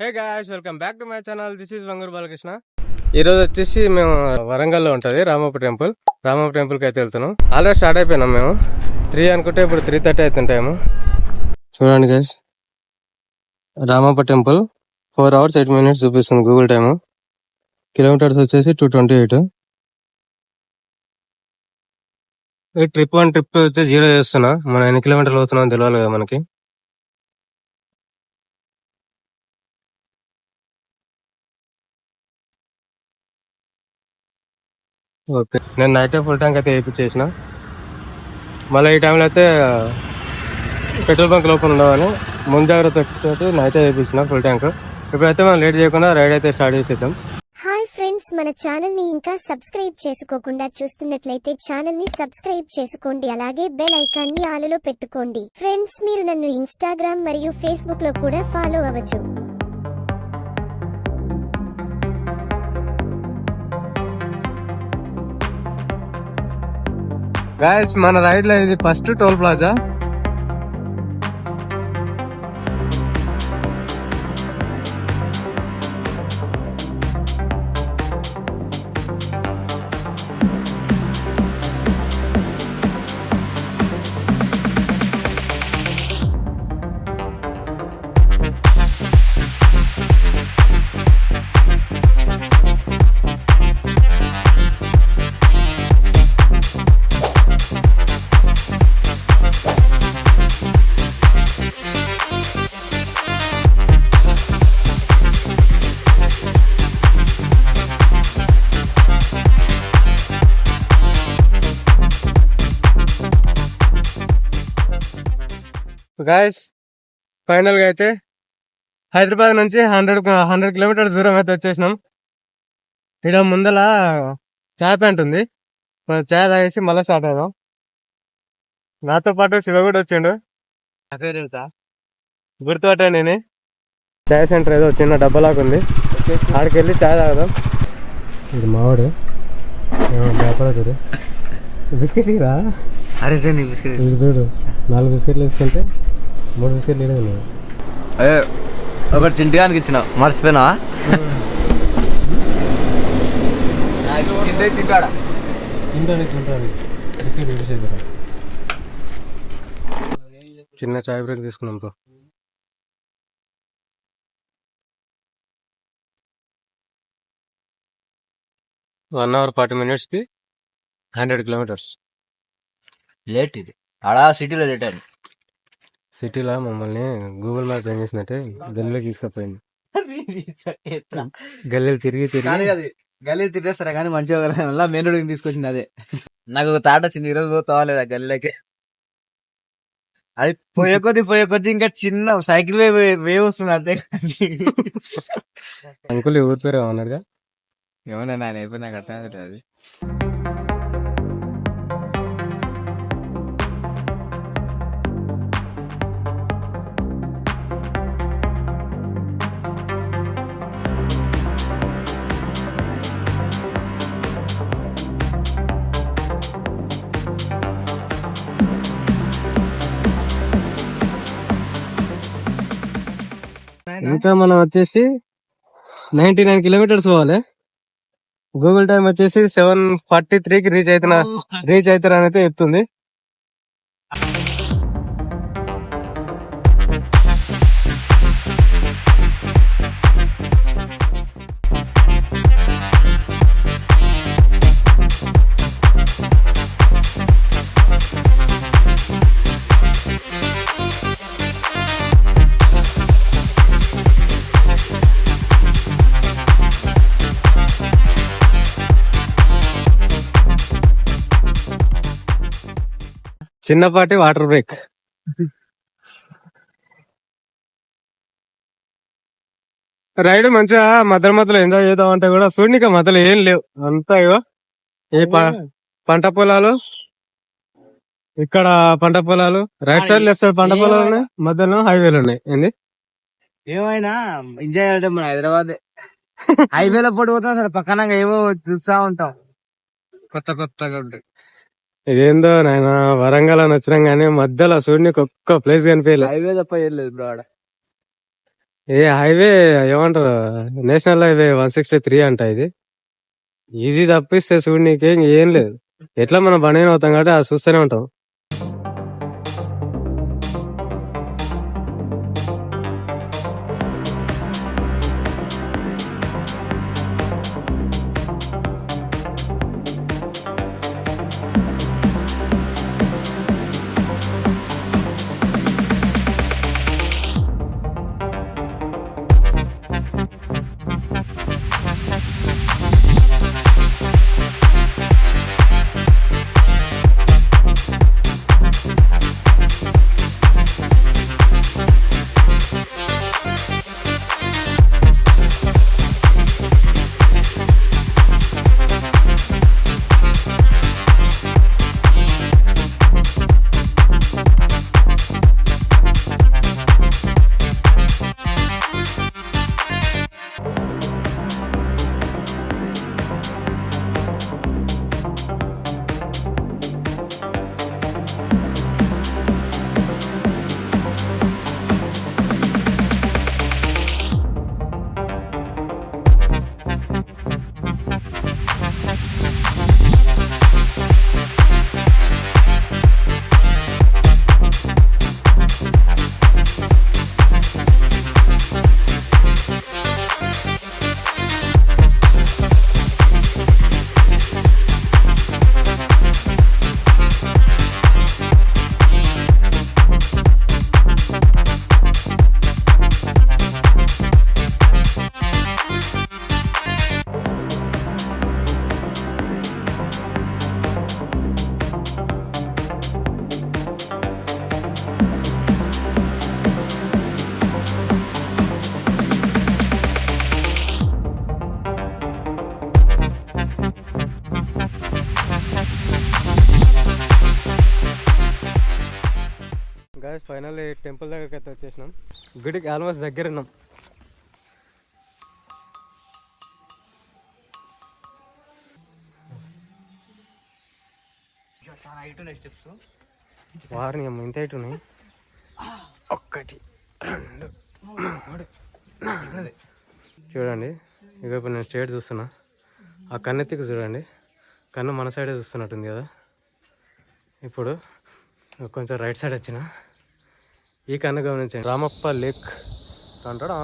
Hey guys, welcome back to my channel. This is Vanguru Balakrishna. ఈ రోజు వచ్చేసి మేము వరంగల్లో ఉంటది రామప్ప టెంపుల్ కి అయితే వెళ్తున్నాం. ఆల్రెడీ స్టార్ట్ అయిపోయినాం మేము 3 అనుకుంటే ఇప్పుడు 3:30 అవుతుంటాము. చూడండి guys, Ramappa temple 4 hours 8 minutes చూపిస్తుంది గూగుల్ టైమ్. కిలోమీటర్స్ వచ్చేసి 228. ట్రిప్ 1 ట్రిప్ 2 వచ్చి 0 చేస్తున్నా. మనం ఎన్ని కిలోమీటర్లు అవుతున్నాం తెలియాలి కదా మనకి. ఓకే, నేను నైట్ ఫుల్ ట్యాంక్ అయితే వేయించేసిన. మళ్ళీ ఈ టైంలో అయితే పెట్రోల్ బంక్ లోపల ఉండవని ముందు జాగ్రత్త తోటి నైట్ వేయించిన ఫుల్ ట్యాంక్. ఇప్పుడైతే మనం లేట్ చేయకుండా రైడ్ అయితే స్టార్ట్ చేసేద్దాం. హాయ్ ఫ్రెండ్స్, మన ఛానల్ ని ఇంకా సబ్స్క్రైబ్ చేసుకోకుండా చూస్తున్నట్లయితే ఛానల్ ని సబ్స్క్రైబ్ చేసుకోండి. అలాగే బెల్ ఐకాన్ ని ఆల్ లో పెట్టుకోండి. ఫ్రెండ్స్, మీరు నన్ను ఇన్స్టాగ్రామ్ మరియు ఫేస్బుక్ లో కూడా ఫాలో అవ్వచ్చు. గాయస్, మన రైడ్ లో ఇది first toll plaza. Guys, final గా అయితే హైదరాబాద్ నుంచి 100 కిలోమీటర్స్ దూరం అయితే వచ్చేసినాం. ఇక్కడ ముందల చాయ్ ప్యాంట్ ఉంది, చాయ్ తాగేసి మళ్ళీ స్టార్ట్ అయ్యాం. నాతో పాటు శివ కూడా వచ్చిండు. గుర్తుపట్టా నేను. చాయ్ సెంటర్ ఏదో చిన్న డబ్బలాగా ఉంది, ఆడికి వెళ్ళి చాయ్ తాగదాం. ఇది మావాడు చూడు, బిస్కెట్ రా. అరే సార్ నీ బిస్కెట్ చూడు, 4 బిస్కెట్లు వేసుకుంటే 3 బిస్కెట్లు ఇవ్వలేదు. అదే ఒకటి చింటిగానికి ఇచ్చిన, మర్చిపోయినా. చింటాడా చిన్న చాయ్ బ్రేక్ తీసుకున్నాం బ్రో. వన్ అవర్ 40 minutes కి 100 kilometers. లేట్ ఇది అలా సిటీలో లేట్ అయింది. సిటీలో మమ్మల్ని గూగుల్ మ్యాప్ ఏం చేసినట్టే గల్లీలోకి తీసుకుపోయింది. గల్లీలు తిరిగి అది గల్లీ తిరిగేస్తారా కానీ మంచిగా మెయిన్ రోడ్కి తీసుకొచ్చింది. అదే నాకు ఒక తాట వచ్చింది, ఈరోజు పోతావాలేదు ఆ గల్లీలోకి. అది పోయే కొద్ది ఇంకా చిన్న సైకిల్ వేవ్ వస్తుంది అంతే. అంకుల్ ఊరి పేరు ఏమన్నాడుగా, ఏమన్నా ఆయన అయిపోయి నాకు అర్థం అది. ఇంకా మనం వచ్చేసి 99 kilometers పోవాలి. గూగుల్ టైం వచ్చేసి 7:43కి రీచ్ అవుతారని అయితే చెప్తుంది. చిన్నపాటి వాటర్ బ్రేక్. రైడ్ మంచిగా మధ్యలో ఎంజాయ్ చేద్దాం అంటే కూడా చూడనిక మధ్యలో ఏం లేవు, అంతా ఇగో ఈ పంట పొలాలు. ఇక్కడ పంట పొలాలు, రైట్ సైడ్ లెఫ్ట్ సైడ్ పంట పొలాలు ఉన్నాయి, మధ్యలో హైవేలు ఉన్నాయి. ఏంది ఏమైనా ఎంజాయ్ అంటే మన హైదరాబాద్ హైవేలో పడిపోతాం, అసలు పక్కన ఏమో చూస్తా ఉంటాం కొత్తగా ఉంటాయి. ఇదేందో నాయన, వరంగల్ అని వచ్చినాం గానీ మధ్యలో చూడనికి ఒక్క ప్లేస్ కనిపించలేదు. హైవే తప్ప ఏం లేదు బ్రో ఆడ. ఏ హైవే ఏమంటారు, నేషనల్ హైవే 163 అంట ఇది. ఇది తప్పిస్తే చూడు నీకేం ఏం లేదు. ఎట్లా మనం బండి అవుతాం కాబట్టి అది చూస్తూనే ఉంటాం. గాయస్ ఫైనల్ టెంపుల్ దగ్గరికి అయితే వచ్చేసినాం. గుడికి ఆల్మోస్ట్ దగ్గర ఉన్నాం. వారిని అమ్మ ఇంత హైట్ ఉన్నాయి. 1 2 3 4 చూడండి. ఇదో ఇప్పుడు నేను స్ట్రేట్ చూస్తున్నా. ఆ కన్నెత్తికి చూడండి, కన్ను మన సైడే చూస్తున్నట్టుంది కదా. ఇప్పుడు కొంచెం రైట్ సైడ్ వచ్చిన ఈ కన్ను గమనించండి. రామప్ప లేక్ అంటాడు.